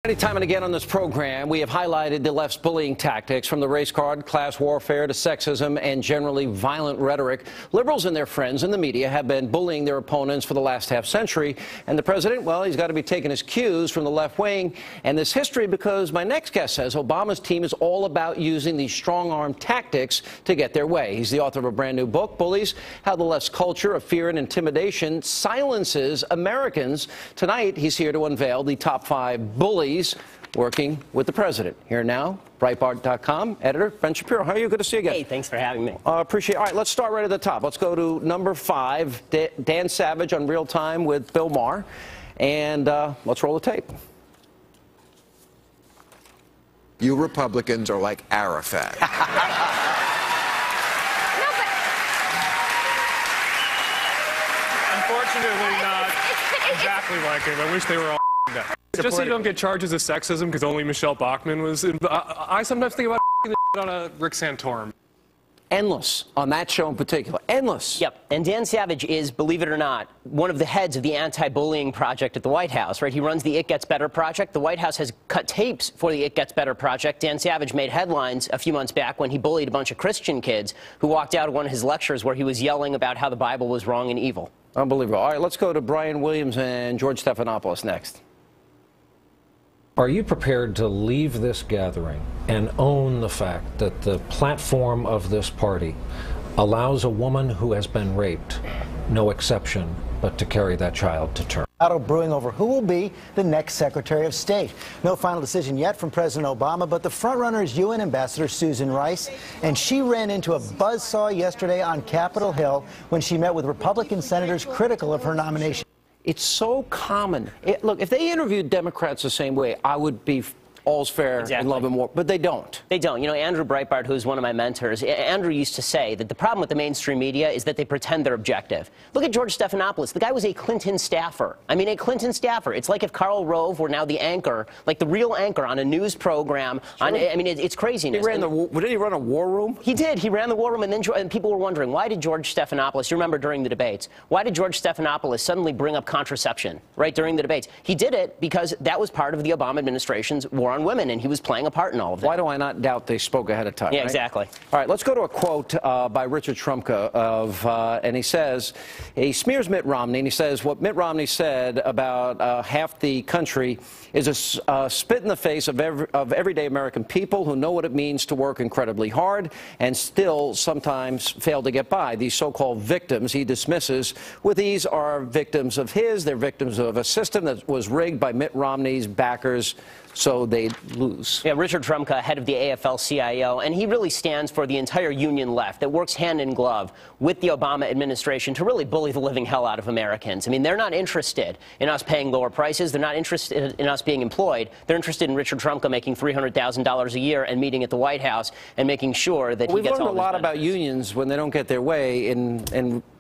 Time and again on this program, we have highlighted the left's bullying tactics, from the race card, class warfare to sexism and generally violent rhetoric. Liberals and their friends in the media have been bullying their opponents for the last half-century. And the president, well, he's got to be taking his cues from the left wing and this history, because my next guest says Obama's team is all about using these strong-arm tactics to get their way. He's the author of a brand new book, Bullies, How the Left's Culture of Fear and Intimidation Silences Americans. Tonight, he's here to unveil the top 5 bullies working with the president. Here now, Breitbart.com editor Ben Shapiro. How are you? Good to see you again. Hey, thanks for having me. Appreciate it. All right, let's start right at the top. Let's go to number 5, Dan Savage on Real Time with Bill Maher. And let's roll the tape. You Republicans are like Arafat. Unfortunately, not exactly like him. I wish they were all dead. Just so you don't get charges of sexism, because only Michelle Bachmann was in. I sometimes think about on a Rick Santorum. Endless on that show in particular. Endless. Yep. And Dan Savage is, believe it or not, one of the heads of the anti-bullying project at the White House, right? He runs the It Gets Better project. The White House has cut tapes for the It Gets Better project. Dan Savage made headlines a few months back when he bullied a bunch of Christian kids who walked out of one of his lectures where he was yelling about how the Bible was wrong and evil. Unbelievable. All right, let's go to Brian Williams and George Stephanopoulos next. Are you prepared to leave this gathering and own the fact that the platform of this party allows a woman who has been raped, no exception, but to carry that child to term? Battle brewing over who will be the next Secretary of State. No final decision yet from President Obama, but the frontrunner is UN Ambassador Susan Rice, and she ran into a buzzsaw yesterday on Capitol Hill when she met with Republican senators critical of her nomination. It's so common. Look, if they interviewed Democrats the same way, I would be all's fair and love and war, but they don't. They don't. You know, Andrew Breitbart, who's one of my mentors, Andrew used to say that the problem with the mainstream media is that they pretend they're objective. Look at George Stephanopoulos. The guy was a Clinton staffer. I mean, a Clinton staffer. It's like if Karl Rove were now the anchor, like the real anchor on a news program. Sure. I mean, it's craziness. Did he run a war room? He did. He ran the war room, and then people were wondering, why did George Stephanopoulos, you remember during the debates, why did George Stephanopoulos suddenly bring up contraception, right, during the debates? He did it because that was part of the Obama administration's war on women, and he was playing a part in all of that. Why do I not doubt they spoke ahead of time? Yeah, right? Exactly. All right, let's go to a quote by Richard Trumka and he says, he smears Mitt Romney, and he says what Mitt Romney said about half the country is a spit in the face of everyday American people who know what it means to work incredibly hard and still sometimes fail to get by. These so-called victims he dismisses with ease are victims of they're victims of a system that was rigged by Mitt Romney's backers so they'd lose. Yeah, Richard Trumka, head of the AFL-CIO, and he really stands for the entire union left that works hand in glove with the Obama administration to really bully the living hell out of Americans. I mean, they're not interested in us paying lower prices. They're not interested in us being employed. They're interested in Richard Trumka making $300,000 a year and meeting at the White House and making sure that he gets all We've learned a lot about unions when they don't get their way in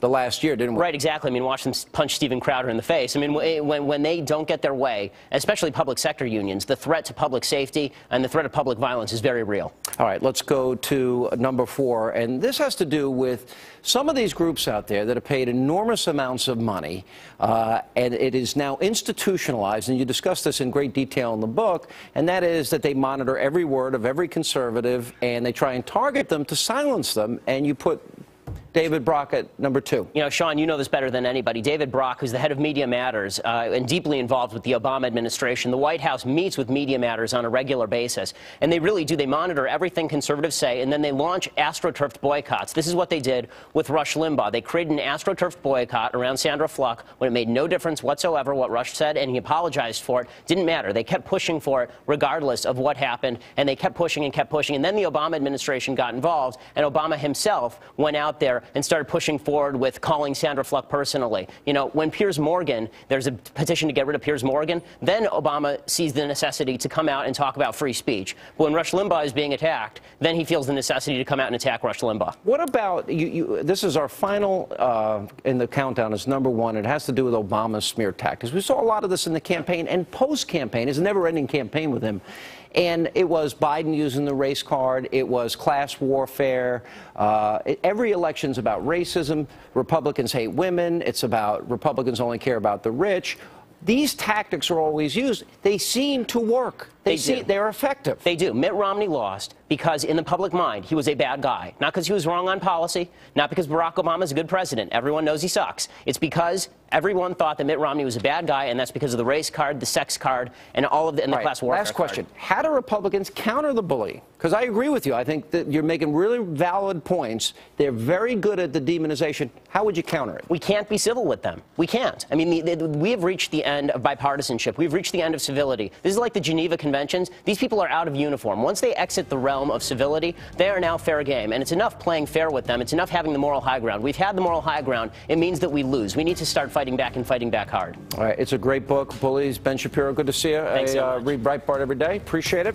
the last year, didn't we? Right, exactly. I mean, watch them punch Steven Crowder in the face. I mean, when they don't get their way, especially public sector unions, the threat to public safety and the threat of public violence is very real. All right, let's go to number 4. And this has to do with some of these groups out there that have paid enormous amounts of money, and it is now institutionalized, and you discuss this in great detail in the book, and that is that they monitor every word of every conservative, and they try and target them to silence them, and you put David Brock at number 2. You know, Sean, you know this better than anybody. David Brock, who's the head of Media Matters and deeply involved with the Obama administration, the White House meets with Media Matters on a regular basis. And they really do. They monitor everything conservatives say, and then they launch astroturfed boycotts. This is what they did with Rush Limbaugh. They created an astroturfed boycott around Sandra Fluck when it made no difference whatsoever what Rush said, and he apologized for it. Didn't matter. They kept pushing for it regardless of what happened, and they kept pushing and kept pushing. And then the Obama administration got involved, and Obama himself went out there and started pushing forward with calling Sandra Fluck personally. You know, when Piers Morgan, there's a petition to get rid of Piers Morgan, then Obama sees the necessity to come out and talk about free speech. But when Rush Limbaugh is being attacked, then he feels the necessity to come out and attack Rush Limbaugh. What about, this is our final in the countdown, is number 1. It has to do with Obama's smear tactics. We saw a lot of this in the campaign and post-campaign. It's a never-ending campaign with him. And it was Biden using the race card. It was class warfare. Every election's about racism. Republicans hate women. It's about Republicans only care about the rich. these tactics are always used. They seem to work. They're effective. They do. Mitt Romney lost because in the public mind, he was a bad guy. Not because he was wrong on policy, not because Barack Obama is a good president. Everyone knows he sucks. It's because everyone thought that Mitt Romney was a bad guy, and that's because of the race card, the sex card, and all of the, and the class warfare Last question. card. How do Republicans counter the bully? Because I agree with you. I think that you're making really valid points. They're very good at the demonization. How would you counter it? We can't be civil with them. We can't. I mean, we have reached the end of bipartisanship. We've reached the end of civility. This is like the Geneva Conventions. These people are out of uniform. Once they exit the realm of civility, they are now fair game. And it's enough playing fair with them. It's enough having the moral high ground. We've had the moral high ground. It means that we lose. We need to start fighting back and fighting back hard. All right. It's a great book, Bullies. Ben Shapiro, good to see you. Thanks so much. Read Breitbart every day. Appreciate it.